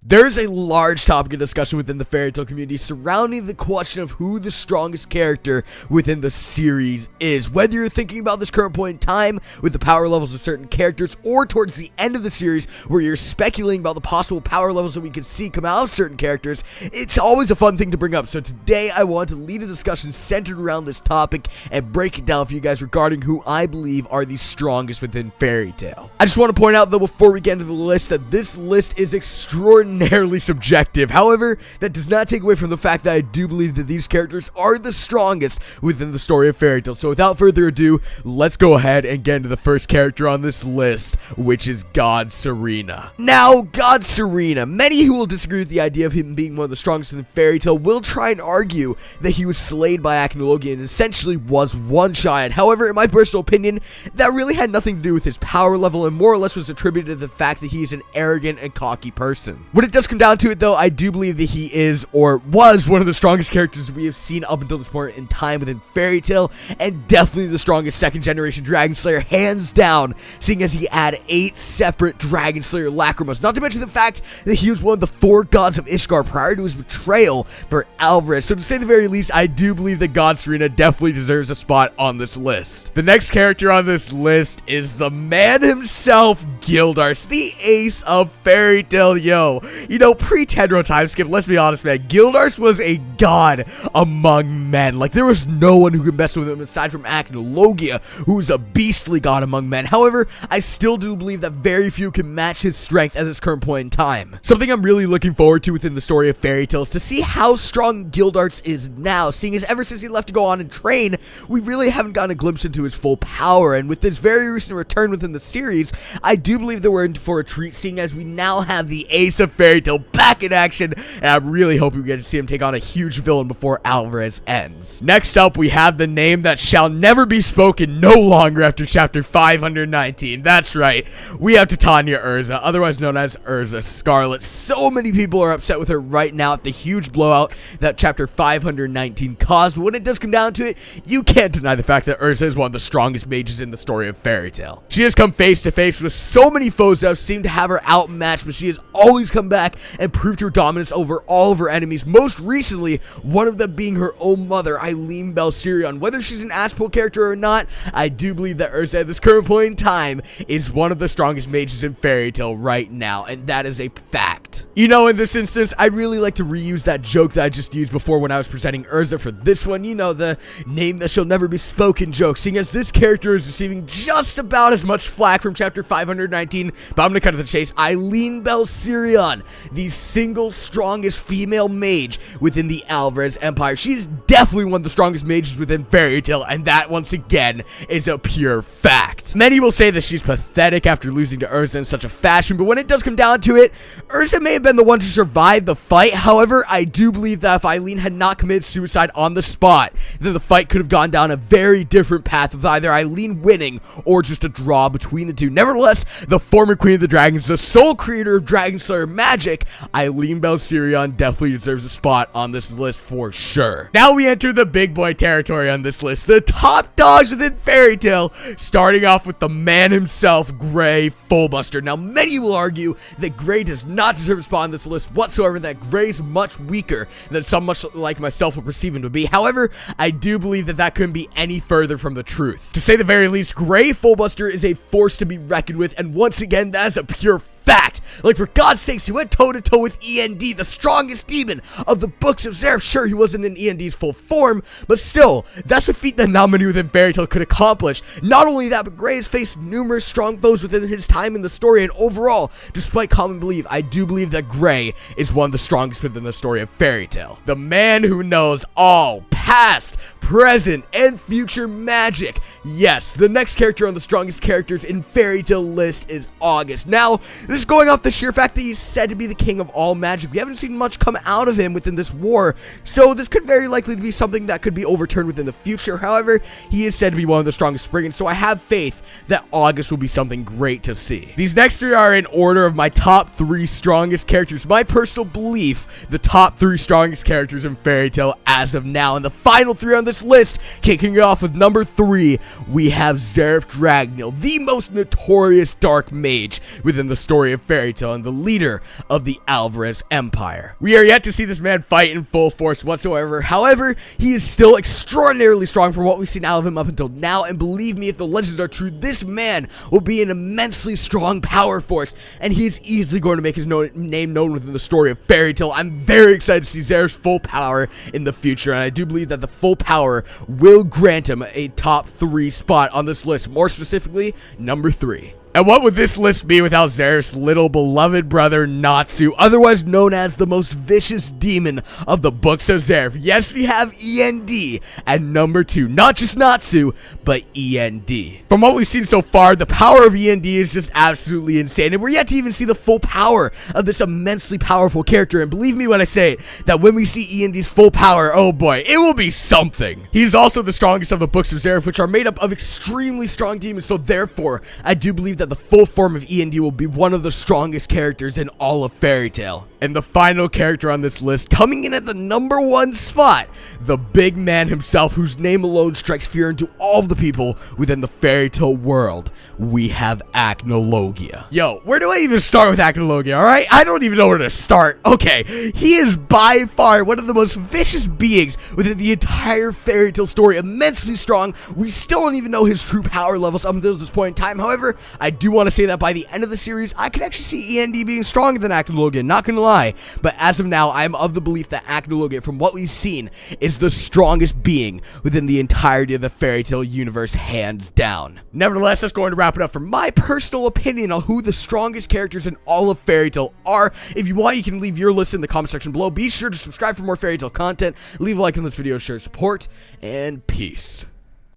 There's a large topic of discussion within the Fairy Tail community surrounding the question of who the strongest character within the series is. Whether you're thinking about this current point in time with the power levels of certain characters, or towards the end of the series where you're speculating about the possible power levels that we could see come out of certain characters, it's always a fun thing to bring up. So today I want to lead a discussion centered around this topic and break it down for you guys regarding who I believe are the strongest within Fairy Tail. I just want to point out though, before we get into the list, that this list is extraordinarily subjective. However, that does not take away from the fact that I do believe that these characters are the strongest within the story of Fairy Tail. So without further ado, let's go ahead and get into the first character on this list, which is God Serena. Now, God Serena, many who will disagree with the idea of him being one of the strongest in Fairy Tail will try and argue that he was slayed by Acnologia and essentially was one-shot. However, in my personal opinion, that really had nothing to do with his power level and more or less was attributed to the fact that he's an arrogant and cocky person. When it does come down to it though, I do believe that he is or was one of the strongest characters we have seen up until this point in time within Fairy Tail, and definitely the strongest second generation Dragon Slayer, hands down, seeing as he had 8 separate Dragon Slayer Lacrimos, not to mention the fact that he was one of the 4 gods of Ishgard prior to his betrayal for Alvarez. So to say the very least, I do believe that God Serena definitely deserves a spot on this list. The next character on this list is the man himself, Gildarts, the ace of Fairy Tail. Yo, you know, pre-Tenro time skip, let's be honest, man, Gildarts was a god among men. Like, there was no one who could mess with him aside from Acnologia, who was a beastly god among men. However, I still do believe that very few can match his strength at this current point in time. Something I'm really looking forward to within the story of Fairy Tail is to see how strong Gildarts is now, seeing as ever since he left to go on and train, we really haven't gotten a glimpse into his full power. And with this very recent return within the series, I do believe that we're in for a treat, seeing as we now have the ace of Fairy Tail back in action, and I really hope we get to see him take on a huge villain before Alvarez ends. Next up, we have the name that shall never be spoken no longer after chapter 519. That's right, we have Titania Urza, otherwise known as Urza Scarlet. So many people are upset with her right now at the huge blowout that chapter 519 caused, but when it does come down to it, you can't deny the fact that Urza is one of the strongest mages in the story of Fairy Tail. She has come face to face with so many foes that have seemed to have her outmatched, but she has always come back and proved her dominance over all of her enemies, most recently one of them being her own mother, Eileen Belsirion. Whether she's an Ashpole character or not, I do believe that Urza at this current point in time is one of the strongest mages in Fairy Tail right now, and that is a fact. You know, in this instance, I'd really like to reuse that joke that I just used before when I was presenting Urza for this one, you know, the name that shall never be spoken joke, seeing as this character is receiving just about as much flack from chapter 519, but I'm gonna cut to the chase. Eileen Belsirion, the single strongest female mage within the Alvarez Empire. She's definitely one of the strongest mages within Fairy Tail, and that once again is a pure fact. Many will say that she's pathetic after losing to Urza in such a fashion, but when it does come down to it, Urza may have been the one to survive the fight. However, I do believe that if Eileen had not committed suicide on the spot, then the fight could have gone down a very different path with either Eileen winning or just a draw between the two. Nevertheless, the former Queen of the Dragons, the sole creator of Dragon Slayer magic, Eileen Belsirion definitely deserves a spot on this list for sure. Now we enter the big boy territory on this list, the top dogs within Fairy Tail, starting off with the man himself, Gray Fullbuster. Now, many will argue that Gray does not deserve a spot on this list whatsoever, that Gray's much weaker than some much like myself will perceive him to be. However, I do believe that that couldn't be any further from the truth. To say the very least, Gray Fullbuster is a force to be reckoned with, and once again, that is a pure fact. Like, for God's sakes, he went toe-to-toe with END, the strongest demon of the books of Zeref. Sure, he wasn't in END's full form, but still, that's a feat that not many within Fairy Tail could accomplish. Not only that, but Gray has faced numerous strong foes within his time in the story, and overall, despite common belief, I do believe that Gray is one of the strongest within the story of Fairy Tail. The man who knows all past, present, and future magic. Yes, the next character on the strongest characters in Fairy Tail list is August. Now, this is going off the sheer fact that he's said to be the king of all magic. We haven't seen much come out of him within this war, so this could very likely be something that could be overturned within the future. However, he is said to be one of the strongest Spriggans, so I have faith that August will be something great to see. These next 3 are in order of my top 3 strongest characters. My personal belief, the top 3 strongest characters in Fairy Tail as of now, and the final 3 on this list, kicking it off with number 3, we have Zeref Dragneel, the most notorious dark mage within the story story of Fairy Tail and the leader of the Alvarez Empire. We are yet to see this man fight in full force whatsoever. However, he is still extraordinarily strong from what we've seen out of him up until now, and believe me, if the legends are true, this man will be an immensely strong power force, and he is easily going to make his name known within the story of Fairy Tail. I'm very excited to see Zeref's full power in the future, and I do believe that the full power will grant him a top 3 spot on this list, more specifically, number 3. And what would this list be without Zeref's little beloved brother, Natsu, otherwise known as the most vicious demon of the books of Zeref? Yes, we have END at number 2. Not just Natsu, but END. From what we've seen so far, the power of END is just absolutely insane, and we're yet to even see the full power of this immensely powerful character. And believe me when I say that when we see END's full power, oh boy, it will be something. He's also the strongest of the books of Zeref, which are made up of extremely strong demons, so therefore, I do believe that the full form of END will be one of the strongest characters in all of Fairy Tail. And the final character on this list, coming in at the number 1 spot, the big man himself, whose name alone strikes fear into all of the people within the Fairy Tail world. We have Acnologia. Yo, where do I even start with Acnologia, alright? I don't even know where to start. Okay, he is by far one of the most vicious beings within the entire Fairy Tail story. Immensely strong. We still don't even know his true power levels up until this point in time. However, I do want to say that by the end of the series, I could actually see END being stronger than Acnologia, not gonna lie. But as of now, I'm of the belief that Acnologia, from what we've seen, is the strongest being within the entirety of the Fairy Tail universe, hands down. Nevertheless, that's going to wrap it up for my personal opinion on who the strongest characters in all of Fairy Tail are. If you want, you can leave your list in the comment section below. Be sure to subscribe for more Fairy Tail content. Leave a like on this video, share support, and peace.